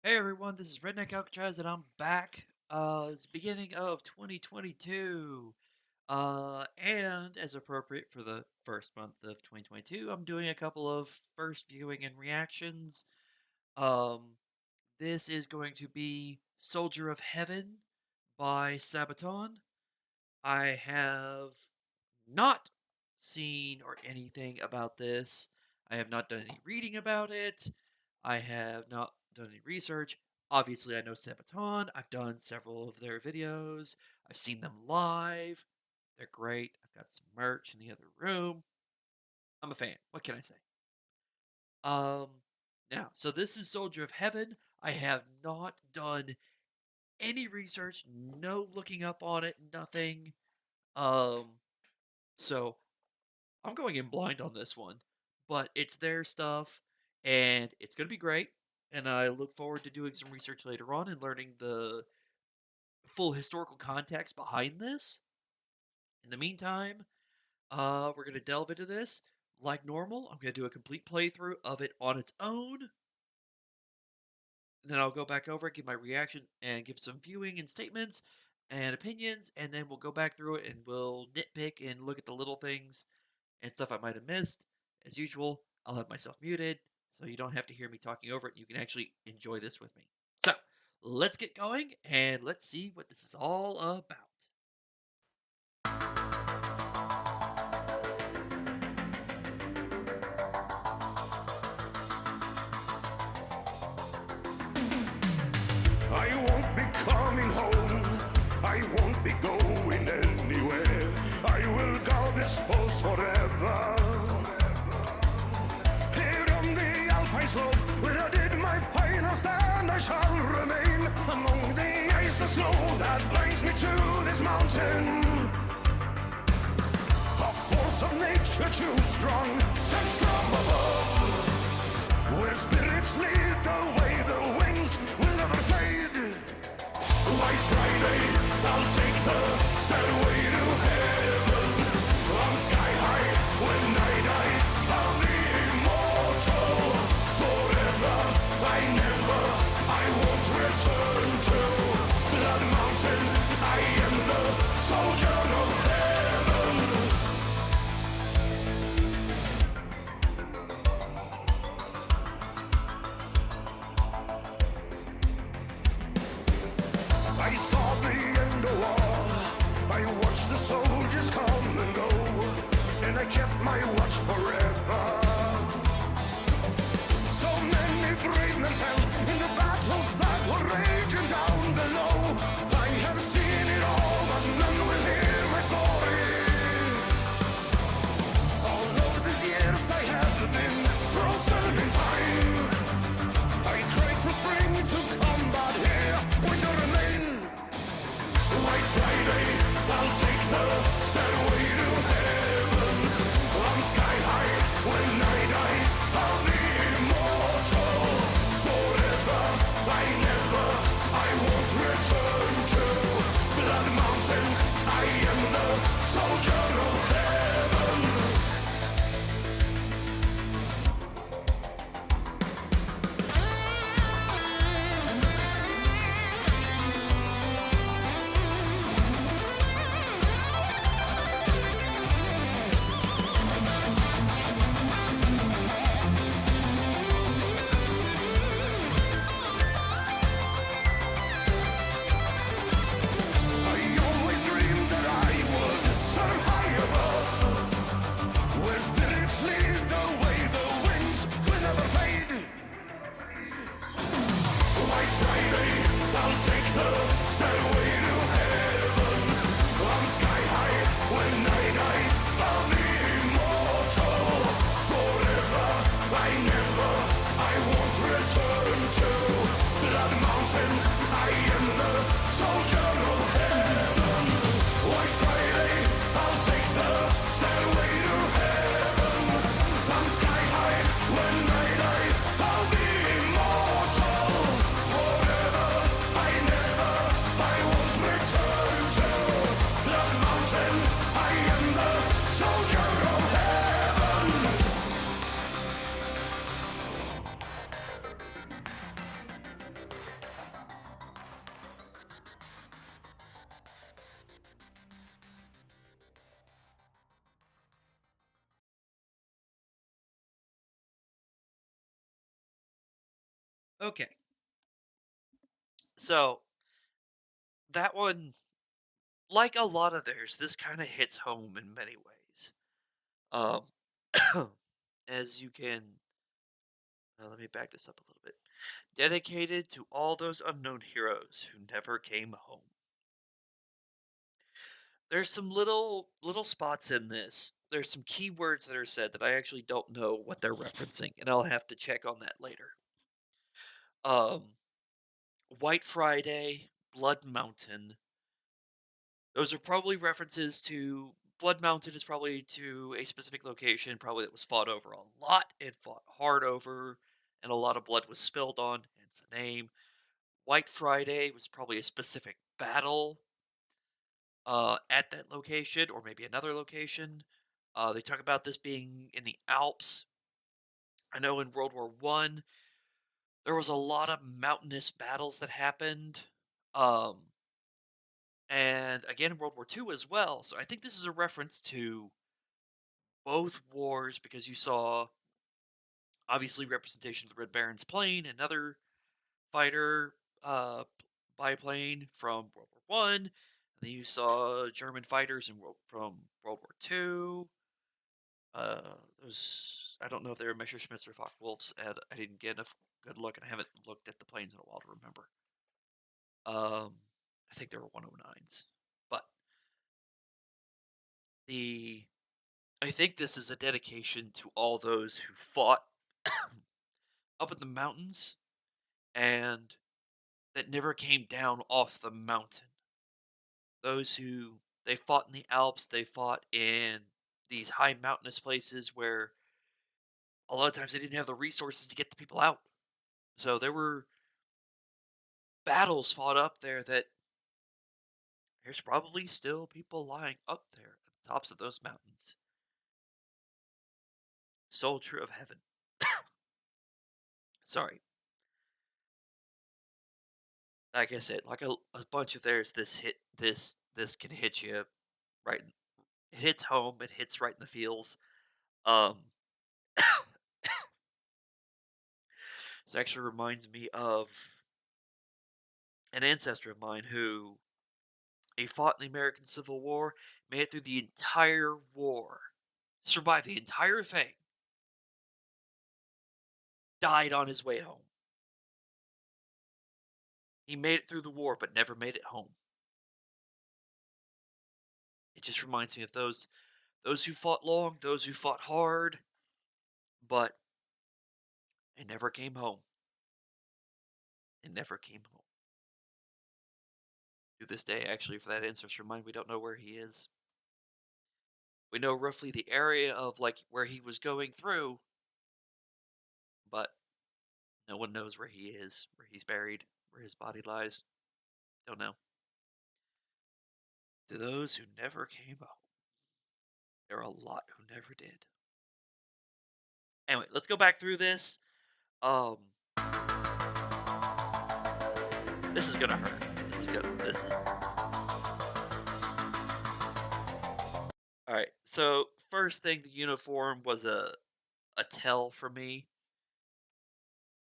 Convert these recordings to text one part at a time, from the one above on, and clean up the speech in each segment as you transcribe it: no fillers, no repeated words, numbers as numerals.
Hey everyone, this is Redneck-Alcatraz and I'm back. It's the beginning of 2022. And as appropriate for the first month of 2022, I'm doing a couple of first viewing and reactions. Um, this is going to be Soldier of Heaven by Sabaton. I have not seen or anything about this. I have not done any reading about it. I have not done any research. Obviously, I know Sabaton. I've done several of their videos. I've seen them live. They're great. I've got some merch in the other room. I'm a fan. What can I say? Um, so this is Soldier of Heaven. I have not done any research, no looking up on it, nothing. Um, so I'm going in blind on this one, but it's their stuff and it's going to be great. And I look forward to doing some research later on and learning the full historical context behind this. In the meantime, we're going to delve into this like normal. I'm going to do a complete playthrough of it on its own. Then I'll go back over it, give my reaction, and give some viewing and statements and opinions. And then we'll go back through it and we'll nitpick and look at the little things and stuff I might have missed. As usual, I'll have myself muted so you don't have to hear me talking over it. You can actually enjoy this with me. So, let's get going and let's see what this is all about. I won't be coming home. I won't be going anywhere. I will guard this post forever. Here on the Alpine slope, where I did my final stand, I shall remain among the ice and snow that binds me to this mountain. A force of nature too strong, sent from above, where spirits lead the way, the winds will never fade. White Friday, I'll take the stairway to heaven. I'm sky high when I die, I'll be immortal forever. I won't return to that mountain. I am the soldier of heaven. Okay. So that one, like a lot of theirs, this kind of hits home in many ways. Um, as you can, let me back this up a little bit. Dedicated to all those unknown heroes who never came home. There's some little spots in this. There's some keywords that are said that I actually don't know what they're referencing, and I'll have to check on that later. Um, White Friday, Blood Mountain. Those are probably references to Blood Mountain is probably to a specific location, probably that was fought over a lot and fought hard over, and a lot of blood was spilled on, hence the name. White Friday was probably a specific battle at that location or maybe another location. They talk about this being in the Alps. I know in World War One there was a lot of mountainous battles that happened. Um, and again in World War Two as well. So I think this is a reference to both wars because you saw obviously representation of the Red Baron's plane, another fighter biplane from World War One. And then you saw German fighters from World War Two. Those I don't know if they were Messerschmitts or Focke-Wulfs. And I didn't get enough good look, and I haven't looked at the planes in a while to remember. I think they were 109s, but the I think this is a dedication to all those who fought up in the mountains and that never came down off the mountain. Those who they fought in the Alps, they fought in these high mountainous places where a lot of times they didn't have the resources to get the people out. So there were battles fought up there that there's probably still people lying up there at the tops of those mountains. Soldier of heaven. Sorry. Like I said, like a bunch of theirs, this can hit you right. It hits home. It hits right in the feels. Um, this actually reminds me of an ancestor of mine who he fought in the American Civil War, made it through the entire war, survived the entire thing, died on his way home. He made it through the war, but never made it home. It just reminds me of those who fought long, those who fought hard, but they never came home. They never came home. To this day, actually, for that ancestor of mine, we don't know where he is. We know roughly the area of like where he was going through, but no one knows where he is, where he's buried, where his body lies. Don't know. To those who never came home, there are a lot who never did. Anyway, let's go back through this. Um, this is gonna hurt. This is all right. So first thing, the uniform was a tell for me.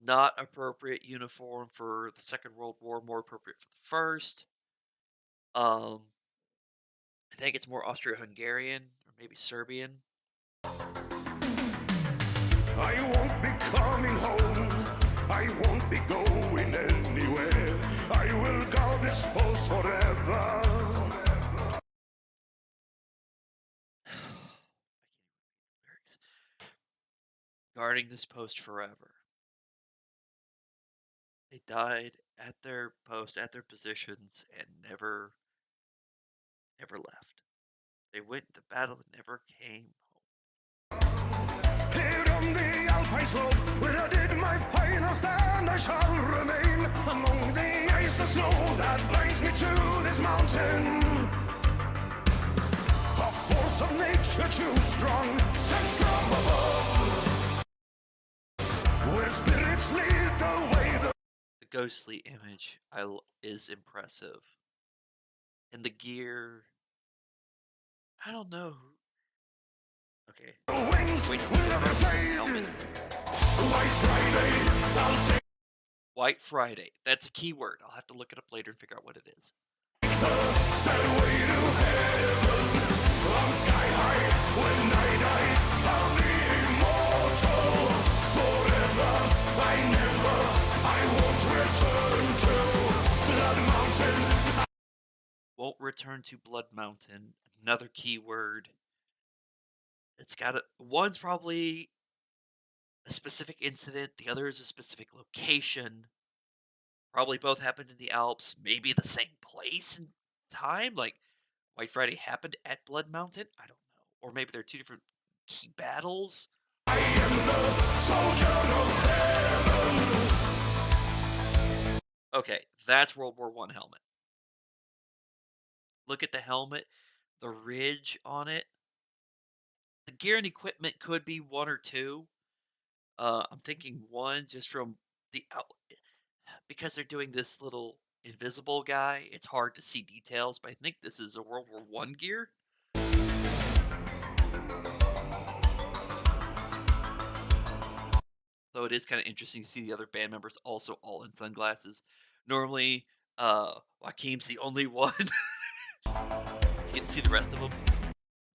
Not appropriate uniform for the Second World War. More appropriate for the first. Um, I think it's more Austro-Hungarian or maybe Serbian. I won't be coming home. I won't be going anywhere. I will guard this post forever. I can't even read the lyrics. Guarding this post forever. They died at their post, at their positions, and never left. They went to battle and never came Here on the Alpine slope, where I did my final stand, I shall remain among the ice and snow that binds me to this mountain. A force of nature too strong, sent from above, where spirits lead the way. the ghostly image is impressive. And the gear, I don't know. Okay, The wings wait till we will see never the fade. helmet. White Friday, I'll take White Friday. That's a key word. I'll have to look it up later and figure out what it is. Stairway to heaven. I'm sky high when I die. I'll be immortal forever. I never, I won't return to Blood Mountain. Won't return to Blood Mountain. Another key word. It's got a one's probably a specific incident, the other is a specific location. Probably both happened in the Alps, maybe the same place and time. Like White Friday happened at Blood Mountain. I don't know, or maybe they're two different key battles. I am the soldier of heaven. Okay, that's World War One helmet. Look at the helmet, the ridge on it. The gear and equipment could be one or two. I'm thinking one just from the out because they're doing this little invisible guy. It's hard to see details, but I think this is a World War One gear. So it is kind of interesting to see the other band members also all in sunglasses. Normally, Joaquim's the only one. You get to see the rest of them.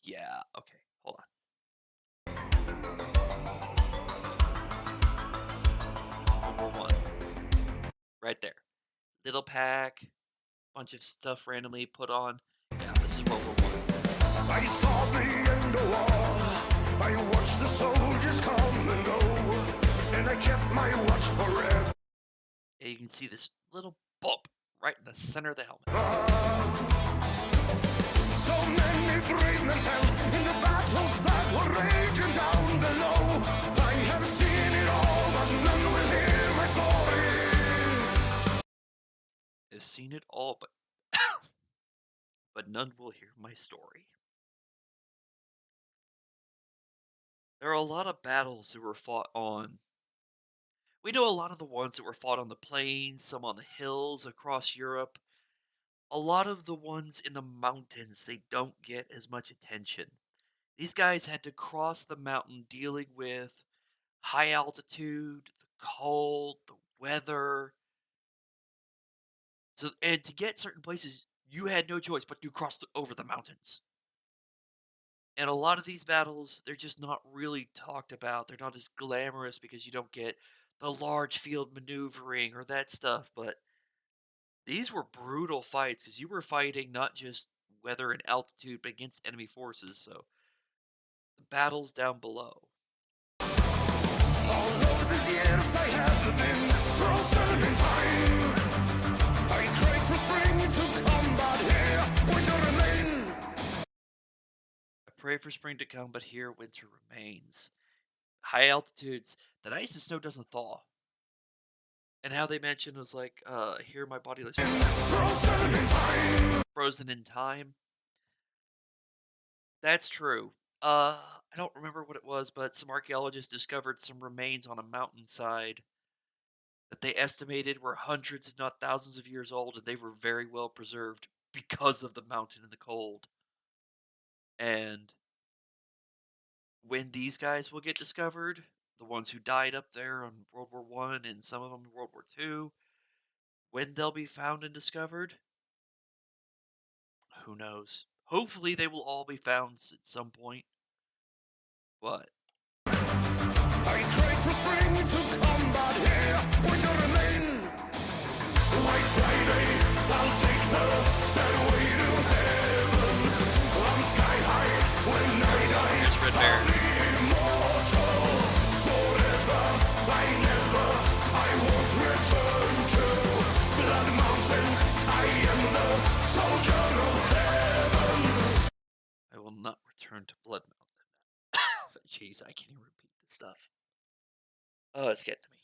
Yeah. Okay. Hold on. World War One. Right there. Little pack, bunch of stuff randomly put on. Yeah, this is World War One. I saw the end of war. I watched the soldiers come and go, and I kept my watch forever. And you can see this little bump right in the center of the helmet. So many brave men fell in the battles that were raging down below. I have seen it all, but none will hear my story. I've seen it all, but but none will hear my story. There are a lot of battles that were fought on. We know a lot of the ones that were fought on the plains, some on the hills across Europe. A lot of the ones in the mountains, they don't get as much attention. These guys had to cross the mountain dealing with high altitude, the cold, the weather. So, and to get certain places, you had no choice but to cross over the mountains. And a lot of these battles, they're just not really talked about. They're not as glamorous because you don't get the large field maneuvering or that stuff. But these were brutal fights because you were fighting not just weather and altitude, but against enemy forces. So the battles down below. Although these years I have been frozen in time, I crave for spring to come, but here winter remain. I pray for spring to come, but here winter remains. High altitudes, the ice and snow doesn't thaw. And how they mentioned was like, here my body lives Frozen in time. frozen in time. That's true. I don't remember what it was, but some archaeologists discovered some remains on a mountainside that they estimated were hundreds, if not thousands of years old, and they were very well preserved because of the mountain and the cold. And when these guys will get discovered, the ones who died up there on World War One and some of them in World War Two, when they'll be found and discovered, who knows? Hopefully, they will all be found at some point. But I crave for spring to come, but here winter remain. White Friday, I'll take the stairway to heaven. I'm sky high when I die. here's Red Bear. I'll be immortal forever. I never, I won't return to Blood Mountain. I am the soldier of heaven. I will not return to Blood Mountain. Jeez, I can't even repeat this stuff. Oh, it's getting to me.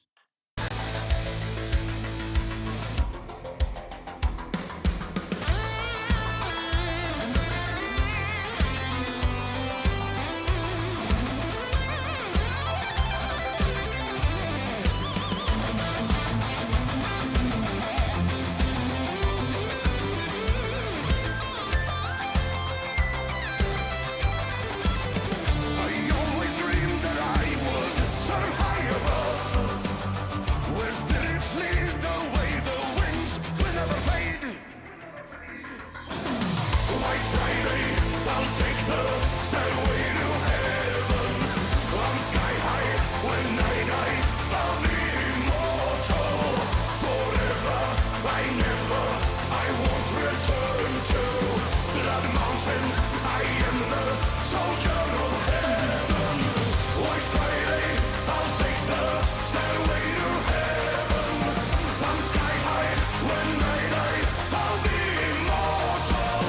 I always dreamed that I would soar high above. I'll take the stairway to heaven. I'm sky high when I die. I'll be immortal forever. I never, I won't return to that mountain. I am the soldier of heaven. White Friday, I'll take the stairway to heaven. I'm sky high when I die. I'll be immortal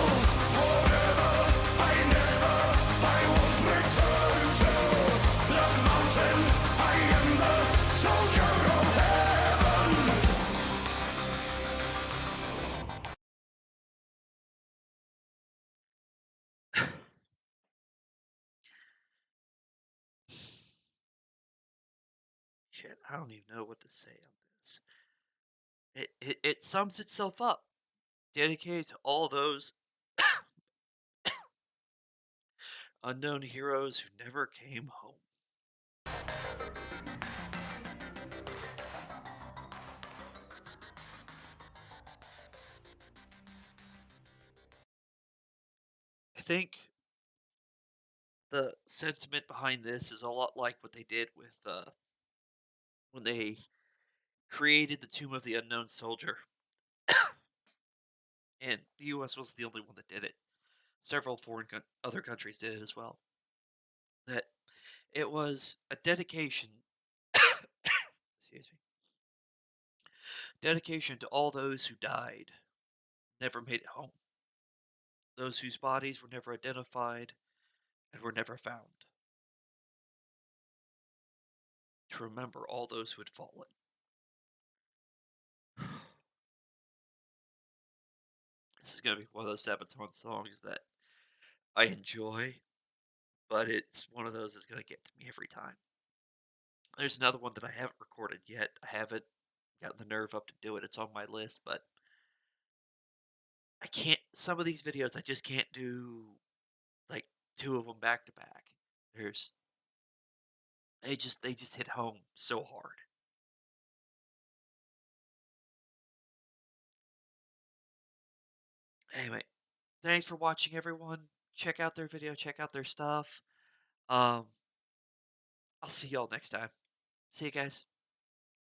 forever. I never, I won't return to that mountain. I am the soldier of heaven. Shit, I don't even know what to say on this. It sums itself up. Dedicated to all those unknown heroes who never came home. I think the sentiment behind this is a lot like what they did with when they created the Tomb of the Unknown Soldier, and the U.S. wasn't the only one that did it. Several other countries did it as well. That it was a dedication, excuse me, dedication to all those who died, never made it home. Those whose bodies were never identified and were never found. To remember all those who had fallen. This is gonna be one of those Sabaton songs that I enjoy, but it's one of those that's gonna get to me every time. There's another one that I haven't recorded yet. I haven't gotten the nerve up to do it. It's on my list, but I can't. Some of these videos I just can't do like two of them back to back. There's they just hit home so hard. Anyway, thanks for watching, everyone. Check out their video. Check out their stuff. Um, I'll see y'all next time. See you guys.